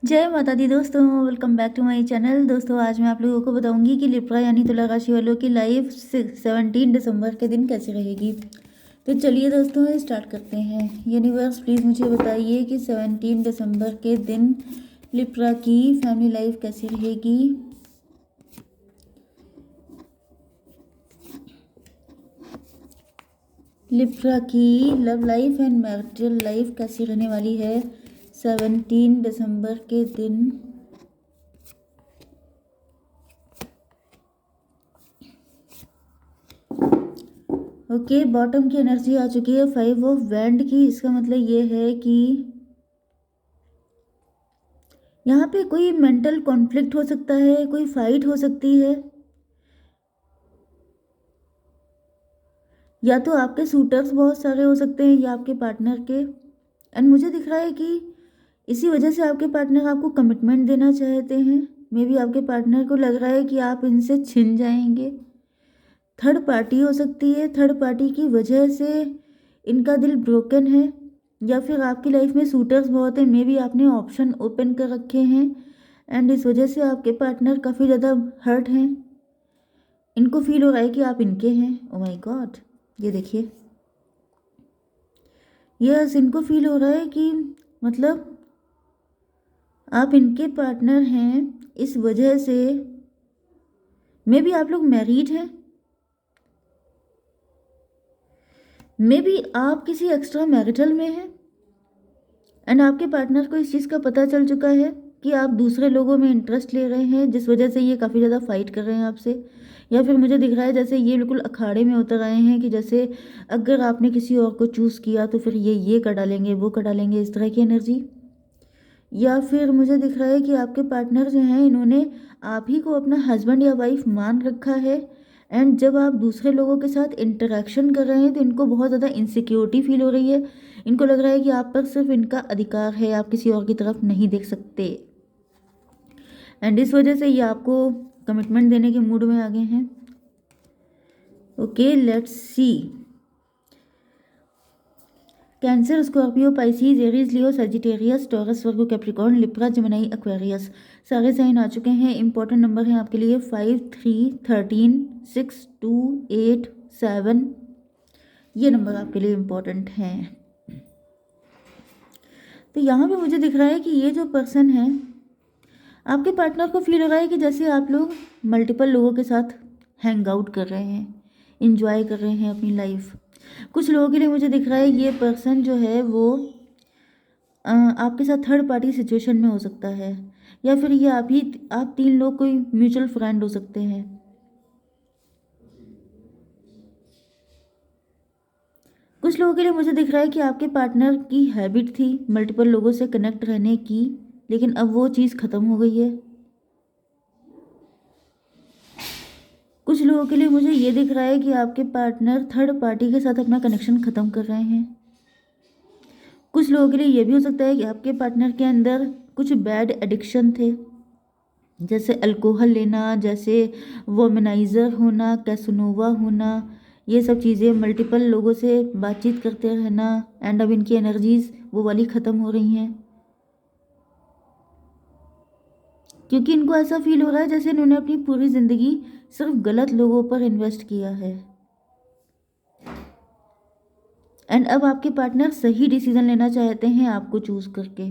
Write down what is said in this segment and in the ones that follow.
जय माता दी दोस्तों, welcome back to my channel. दोस्तों आज मैं आप लोगों को बताऊंगी कि लिब्रा यानी तुला राशि वालों की लाइफ 17 दिसंबर के दिन कैसी रहेगी। तो चलिए दोस्तों स्टार्ट करते हैं। यूनिवर्स प्लीज़ मुझे बताइए कि 17 दिसंबर के दिन लिब्रा की फैमिली लाइफ कैसी रहेगी। लिब्रा की love life and marital life कैसी रहने वाली है 17 दिसंबर के दिन। ओके, बॉटम की एनर्जी आ चुकी है 5 ऑफ वैंड की। इसका मतलब ये है कि यहाँ पे कोई मेंटल कॉन्फ्लिक्ट हो सकता है, कोई फाइट हो सकती है, या तो आपके सूटर्स बहुत सारे हो सकते हैं या आपके पार्टनर के। एंड मुझे दिख रहा है कि इसी वजह से आपके पार्टनर आपको कमिटमेंट देना चाहते हैं। मे बी आपके पार्टनर को लग रहा है कि आप इनसे छिन जाएंगे। थर्ड पार्टी हो सकती है, थर्ड पार्टी की वजह से इनका दिल ब्रोकन है, या फिर आपकी लाइफ में सूटर्स बहुत हैं। मे बी आपने ऑप्शन ओपन कर रखे हैं एंड इस वजह से आपके पार्टनर काफ़ी ज़्यादा हर्ट हैं। इनको फील हो रहा है कि आप इनके हैं। ओ माय गॉड, ये देखिए, यस इनको फील हो रहा है कि मतलब आप इनके पार्टनर हैं। इस वजह से मे बी आप लोग मैरिड हैं, मे बी आप किसी एक्स्ट्रा मैरिटल में हैं एंड आपके पार्टनर को इस चीज़ का पता चल चुका है कि आप दूसरे लोगों में इंटरेस्ट ले रहे हैं, जिस वजह से ये काफ़ी ज़्यादा फाइट कर रहे हैं आपसे। या फिर मुझे दिख रहा है जैसे ये बिल्कुल अखाड़े में उतर आए हैं कि जैसे अगर आपने किसी और को चूज़ किया तो फिर ये कर डालेंगे, वो कर डालेंगे, इस तरह की एनर्जी। या फिर मुझे दिख रहा है कि आपके पार्टनर जो हैं इन्होंने आप ही को अपना हस्बैंड या वाइफ मान रखा है एंड जब आप दूसरे लोगों के साथ इंटरेक्शन कर रहे हैं तो इनको बहुत ज़्यादा इनसिक्योरिटी फील हो रही है। इनको लग रहा है कि आप पर सिर्फ इनका अधिकार है, आप किसी और की तरफ नहीं देख सकते एंड इस वजह से ये आपको कमिटमेंट देने के मूड में आ गए हैं। Okay, let's see. Cancer, Scorpio, Pisces, Aries, Leo, Sagittarius, taurus, Virgo, Capricorn, Libra, Gemini, Aquarius सारे साइन आ चुके हैं। इंपॉर्टेंट नंबर हैं आपके लिए 5, 3, 13, 6, 2, 8, 7। ये नंबर आपके लिए इम्पोर्टेंट हैं। तो यहाँ पे मुझे दिख रहा है कि ये जो पर्सन है, आपके पार्टनर को फील हो रहा है कि जैसे आप लोग मल्टीपल लोगों के साथ हैंग आउट कर रहे हैं, इंजॉय कर रहे हैं अपनी लाइफ। कुछ लोगों के लिए मुझे दिख रहा है ये पर्सन जो है वो आपके साथ थर्ड पार्टी सिचुएशन में हो सकता है, या फिर ये आप तीन लोग कोई म्यूचुअल फ्रेंड हो सकते हैं। कुछ लोगों के लिए मुझे दिख रहा है कि आपके पार्टनर की हैबिट थी मल्टीपल लोगों से कनेक्ट रहने की, लेकिन अब वो चीज़ ख़त्म हो गई है। कुछ लोगों के लिए मुझे ये दिख रहा है कि आपके पार्टनर थर्ड पार्टी के साथ अपना कनेक्शन ख़त्म कर रहे हैं। कुछ लोगों के लिए ये भी हो सकता है कि आपके पार्टनर के अंदर कुछ बैड एडिक्शन थे, जैसे अल्कोहल लेना, जैसे वोमेनाइज़र होना, कैसनोवा होना, ये सब चीज़ें, मल्टीपल लोगों से बातचीत करते रहना एंड अब इनकी एनर्जीज वो वाली ख़त्म हो रही हैं, क्योंकि इनको ऐसा फील हो रहा है जैसे इन्होंने अपनी पूरी ज़िंदगी सिर्फ गलत लोगों पर इन्वेस्ट किया है एंड अब आपके पार्टनर सही डिसीजन लेना चाहते हैं आपको चूज़ करके।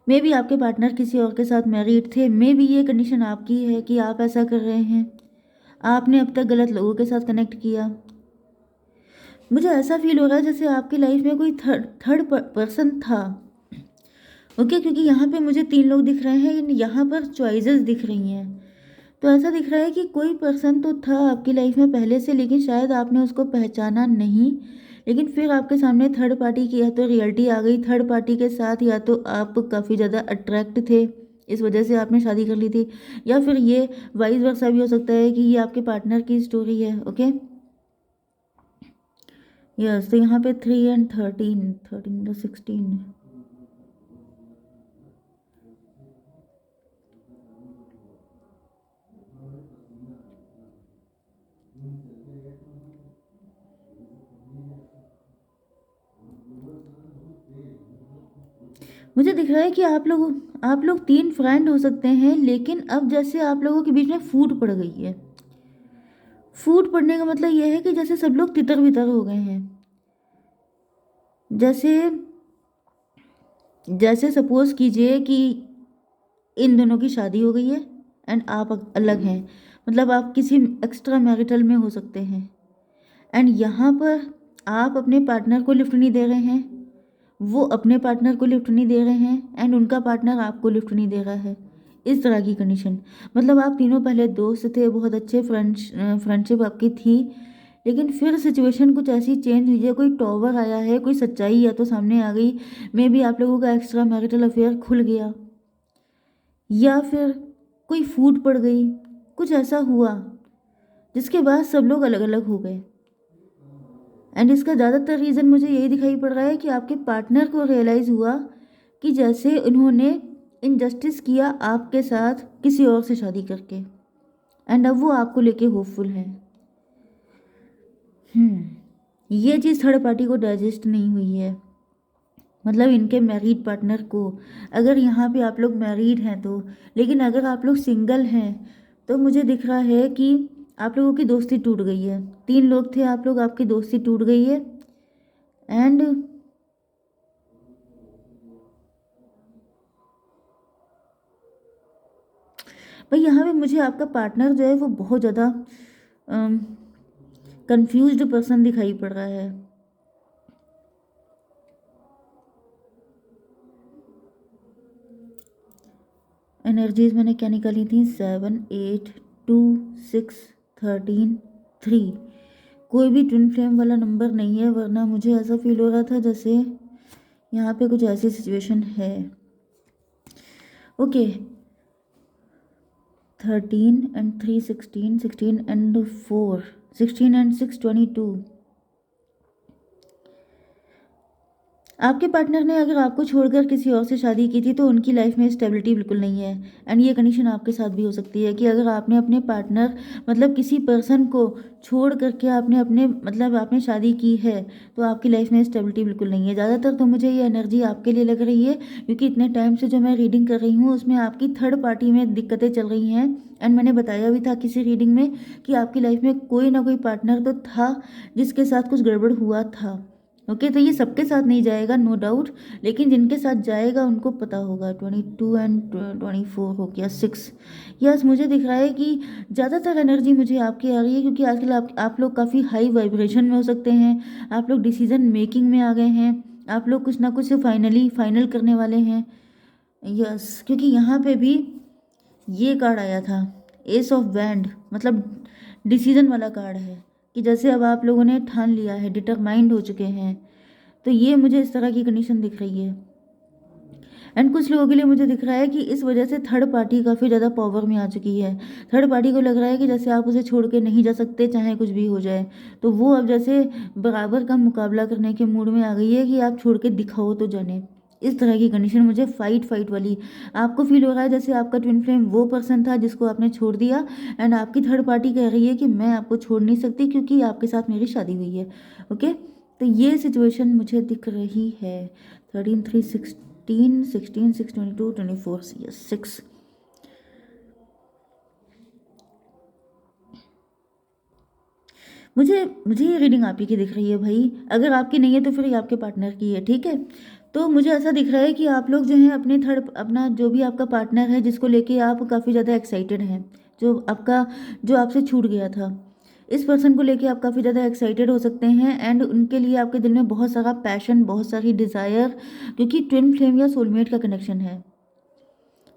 मे बी आपके पार्टनर किसी और के साथ मैरिड थे, मे बी ये कंडीशन आपकी है कि आप ऐसा कर रहे हैं, आपने अब तक गलत लोगों के साथ कनेक्ट किया। मुझे ऐसा फील हो रहा है जैसे आपकी लाइफ में कोई थर्ड पर्सन था। ओके, क्योंकि यहाँ पे मुझे तीन लोग दिख रहे हैं, यहाँ पर चॉइसेस दिख रही हैं। तो ऐसा दिख रहा है कि कोई पर्सन तो था आपकी लाइफ में पहले से, लेकिन शायद आपने उसको पहचाना नहीं, लेकिन फिर आपके सामने थर्ड पार्टी की या तो रियलिटी आ गई थर्ड पार्टी के साथ, या तो आप काफ़ी ज़्यादा अट्रैक्ट थे इस वजह से आपने शादी कर ली थी, या फिर ये वाइस वर्सा भी हो सकता है कि ये आपके पार्टनर की स्टोरी है। ओके, यस, तो यहाँ पे 3 एंड 13, 13 16। मुझे दिख रहा है कि आप लोग 3 फ्रेंड हो सकते हैं, लेकिन अब जैसे आप लोगों के बीच में फूट पड़ गई है। फूट पड़ने का मतलब ये है कि जैसे सब लोग तितर-बितर हो गए हैं। जैसे जैसे सपोज़ कीजिए कि इन दोनों की शादी हो गई है एंड आप अलग हैं। मतलब आप किसी एक्स्ट्रा मैरिटल में हो सकते हैं एंड यहाँ पर आप अपने पार्टनर को लिफ्ट नहीं दे रहे हैं, वो अपने पार्टनर को लिफ्ट नहीं दे रहे हैं एंड उनका पार्टनर आपको लिफ्ट नहीं दे रहा है। इस तरह की कंडीशन। मतलब आप तीनों पहले दोस्त थे, बहुत अच्छे फ्रेंडशिप आपकी थी, लेकिन फिर सिचुएशन कुछ ऐसी चेंज हुई है, कोई टॉवर आया है, कोई सच्चाई या तो सामने आ गई, मे बी आप लोगों का एक्स्ट्रा मैरिटल अफेयर खुल गया, या फिर कोई फूट पड़ गई, कुछ ऐसा हुआ जिसके बाद सब लोग अलग अलग हो गए। एंड इसका ज़्यादातर रीज़न मुझे यही दिखाई पड़ रहा है कि आपके पार्टनर को रियलाइज़ हुआ कि जैसे उन्होंने इनजस्टिस किया आपके साथ किसी और से शादी करके, एंड अब वो आपको लेके होपफुल हैं। ये चीज़ थर्ड पार्टी को डाइजेस्ट नहीं हुई है, मतलब इनके मैरिड पार्टनर को। अगर यहाँ पे आप लोग मैरिड हैं तो, लेकिन अगर आप लोग सिंगल हैं तो मुझे दिख रहा है कि आप लोगों की दोस्ती टूट गई है। 3 लोग थे आप लोग, आपकी दोस्ती टूट गई है एंड भाई यहाँ पे मुझे आपका पार्टनर जो है वो बहुत ज़्यादा कंफ्यूज्ड पर्सन दिखाई पड़ रहा है। एनर्जीज मैंने क्या निकाली थी? 7 8 2 6 13 3। कोई भी ट्विन फ्लेम वाला नंबर नहीं है, वरना मुझे ऐसा फील हो रहा था जैसे यहाँ पे कुछ ऐसी सिचुएशन है। Okay, 13 and 3 16, 16 and 4 16 and 6 22। आपके पार्टनर ने अगर आपको छोड़कर किसी और से शादी की थी तो उनकी लाइफ में स्टेबिलिटी बिल्कुल नहीं है। एंड ये कंडीशन आपके साथ भी हो सकती है कि अगर आपने अपने पार्टनर मतलब किसी पर्सन को छोड़ करके आपने शादी की है तो आपकी लाइफ में स्टेबिलिटी बिल्कुल नहीं है। ज़्यादातर तो मुझे ये एनर्जी आपके लिए लग रही है, क्योंकि इतने टाइम से जो मैं रीडिंग कर रही हूँ उसमें आपकी थर्ड पार्टी में दिक्कतें चल रही हैं। एंड मैंने बताया भी था किसी रीडिंग में कि आपकी लाइफ में कोई ना कोई पार्टनर तो था जिसके साथ कुछ गड़बड़ हुआ था। ओके, तो ये सबके साथ नहीं जाएगा नो डाउट, लेकिन जिनके साथ जाएगा उनको पता होगा। 22 एंड 24 हो गया 6। यस, मुझे दिख रहा है कि ज़्यादातर एनर्जी मुझे आपकी आ रही है, क्योंकि आजकल आप लोग काफ़ी हाई वाइब्रेशन में हो सकते हैं। आप लोग डिसीजन मेकिंग में आ गए हैं, आप लोग कुछ ना कुछ फाइनल करने वाले हैं। यस, क्योंकि यहाँ पे भी ये कार्ड आया था, एस ऑफ वैंड, मतलब डिसीजन वाला कार्ड है कि जैसे अब आप लोगों ने ठान लिया है, डिटरमाइंड हो चुके हैं। तो ये मुझे इस तरह की कंडीशन दिख रही है। एंड कुछ लोगों के लिए मुझे दिख रहा है कि इस वजह से थर्ड पार्टी काफ़ी ज़्यादा पावर में आ चुकी है। थर्ड पार्टी को लग रहा है कि जैसे आप उसे छोड़ के नहीं जा सकते, चाहे कुछ भी हो जाए। तो वो अब जैसे बराबर का मुकाबला करने के मूड में आ गई है कि आप छोड़ के दिखाओ तो जाने। इस तरह की कंडीशन मुझे फाइट वाली आपको फील हो रहा है, जैसे आपका ट्विन फ्लेम वो पर्सन था जिसको आपने छोड़ दिया, एंड आपकी थर्ड पार्टी कह रही है कि मैं आपको छोड़ नहीं सकती क्योंकि आपके साथ मेरी शादी हुई है। ओके, तो ये सिचुएशन मुझे दिख रही है। 13 3 16 16 6 22 24 यस 6। मुझे ये रीडिंग आप ही की दिख रही है भाई। अगर आपकी नहीं है तो फिर ये आपके पार्टनर की है, ठीक है। तो मुझे ऐसा दिख रहा है कि आप लोग जो हैं अपना जो भी आपका पार्टनर है जिसको लेके आप काफ़ी ज़्यादा एक्साइटेड हैं, जो आपसे छूट गया था, इस पर्सन को लेके आप काफ़ी ज़्यादा एक्साइटेड हो सकते हैं। एंड उनके लिए आपके दिल में बहुत सारा पैशन, बहुत सारी डिज़ायर, क्योंकि ट्विन फ्लेम या सोलमेट का कनेक्शन है।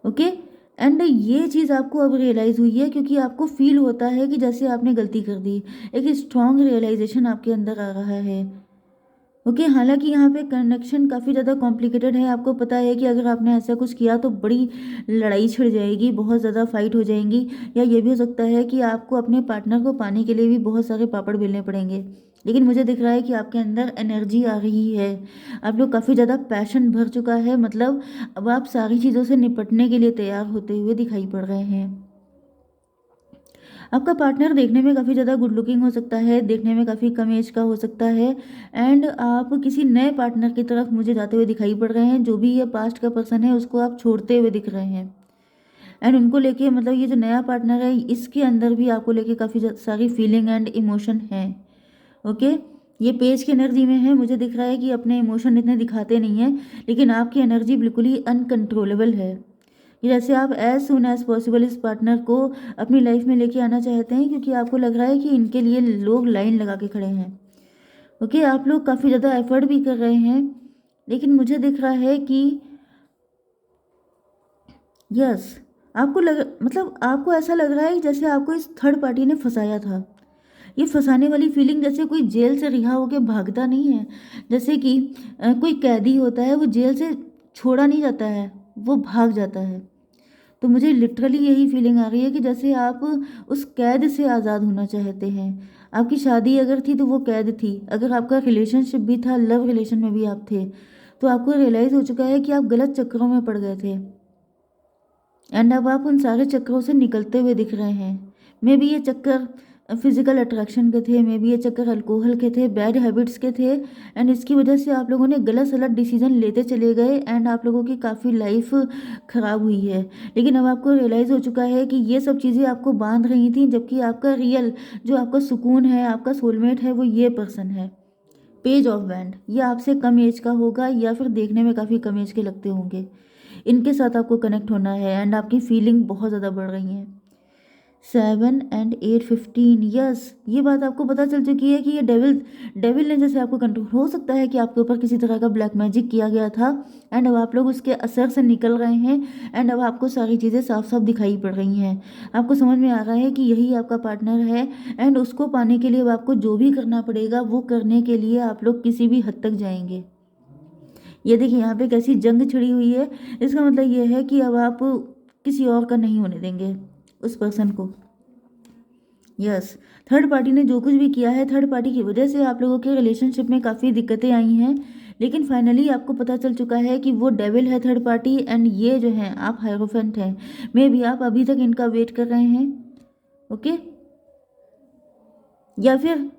ओके, एंड ये चीज़ आपको अब रियलाइज़ हुई है, क्योंकि आपको फील होता है कि जैसे आपने गलती कर दी। एक स्ट्रॉन्ग रियलाइजेशन आपके अंदर आ रहा है। ओके, हालांकि यहाँ पे कनेक्शन काफ़ी ज़्यादा कॉम्प्लिकेटेड है। आपको पता है कि अगर आपने ऐसा कुछ किया तो बड़ी लड़ाई छिड़ जाएगी, बहुत ज़्यादा फाइट हो जाएंगी, या ये भी हो सकता है कि आपको अपने पार्टनर को पाने के लिए भी बहुत सारे पापड़ बेलने पड़ेंगे। लेकिन मुझे दिख रहा है कि आपके अंदर एनर्जी आ रही है, आप लोग काफ़ी ज़्यादा पैशन भर चुका है। मतलब अब आप सारी चीज़ों से निपटने के लिए तैयार होते हुए दिखाई पड़ रहे हैं। आपका पार्टनर देखने में काफ़ी ज़्यादा गुड लुकिंग हो सकता है, देखने में काफ़ी कम एज का हो सकता है, एंड आप किसी नए पार्टनर की तरफ मुझे जाते हुए दिखाई पड़ रहे हैं। जो भी ये पास्ट का पर्सन है उसको आप छोड़ते हुए दिख रहे हैं, एंड उनको लेके मतलब ये जो नया पार्टनर है इसके अंदर भी आपको लेके काफ़ी सारी फीलिंग एंड इमोशन है। ओके, ये पेज की एनर्जी में है, मुझे दिख रहा है कि अपने इमोशन इतने दिखाते नहीं हैं, लेकिन आपकी एनर्जी बिल्कुल ही अनकंट्रोलेबल है। कि जैसे आप एज सुन एज पॉसिबल इस पार्टनर को अपनी लाइफ में लेके आना चाहते हैं, क्योंकि आपको लग रहा है कि इनके लिए लोग लाइन लगा के खड़े हैं। ओके, आप लोग काफ़ी ज़्यादा एफर्ट भी कर रहे हैं, लेकिन मुझे दिख रहा है कि यस, आपको मतलब आपको ऐसा लग रहा है जैसे आपको इस थर्ड पार्टी ने फंसाया था। ये फंसाने वाली फीलिंग जैसे कोई जेल से रिहा होकर भागता नहीं है, जैसे कि कोई कैदी होता है, वो जेल से छोड़ा नहीं जाता है, वो भाग जाता है। तो मुझे लिटरली यही फीलिंग आ रही है कि जैसे आप उस कैद से आज़ाद होना चाहते हैं। आपकी शादी अगर थी तो वो कैद थी, अगर आपका रिलेशनशिप भी था, लव रिलेशन में भी आप थे, तो आपको रियलाइज़ हो चुका है कि आप गलत चक्करों में पड़ गए थे, एंड अब आप उन सारे चक्करों से निकलते हुए दिख रहे हैं। मे बी ये चक्कर फिजिकल अट्रैक्शन के थे, मे बी ये चक्कर अल्कोहल के थे, बैड हैबिट्स के थे, एंड इसकी वजह से आप लोगों ने गलत सलत डिसीजन लेते चले गए, एंड आप लोगों की काफ़ी लाइफ ख़राब हुई है। लेकिन अब आपको रियलाइज़ हो चुका है कि ये सब चीज़ें आपको बांध रही थी, जबकि आपका रियल जो आपका सुकून है, आपका सोलमेट है, वो ये पर्सन है। पेज ऑफ बैंड, ये आपसे कम एज का होगा या फिर देखने में काफ़ी कम एज के लगते होंगे। इनके साथ आपको कनेक्ट होना है, एंड आपकी फीलिंग बहुत ज़्यादा बढ़ रही है। 7 एंड 8:15, यस, ये बात आपको पता चल चुकी है कि ये डेविल डेविल ने जैसे आपको कंट्रोल, हो सकता है कि आपके ऊपर किसी तरह का ब्लैक मैजिक किया गया था, एंड अब आप लोग उसके असर से निकल रहे हैं, एंड अब आपको सारी चीज़ें साफ साफ दिखाई पड़ रही हैं। आपको समझ में आ रहा है कि यही आपका पार्टनर है, एंड उसको पाने के लिए अब आपको जो भी करना पड़ेगा वो करने के लिए आप लोग किसी भी हद तक जाएंगे। ये देखिए यहाँ पे कैसी जंग छिड़ी हुई है, इसका मतलब ये है कि अब आप किसी और का नहीं होने देंगे उस पर्सन को। यस, थर्ड पार्टी ने जो कुछ भी किया है, थर्ड पार्टी की वजह से आप लोगों के रिलेशनशिप में काफ़ी दिक्कतें आई हैं, लेकिन फाइनली आपको पता चल चुका है कि वो डेविल है थर्ड पार्टी, एंड ये जो हैं आप हायरोफेंट हैं। मे बी आप अभी तक इनका वेट कर रहे हैं। ओके, या फिर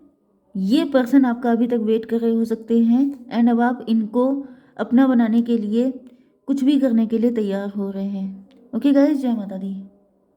ये पर्सन आपका अभी तक वेट कर रहे हो सकते हैं, एंड अब आप इनको अपना बनाने के लिए कुछ भी करने के लिए तैयार हो रहे हैं। ओके गाइस, जय माता दी।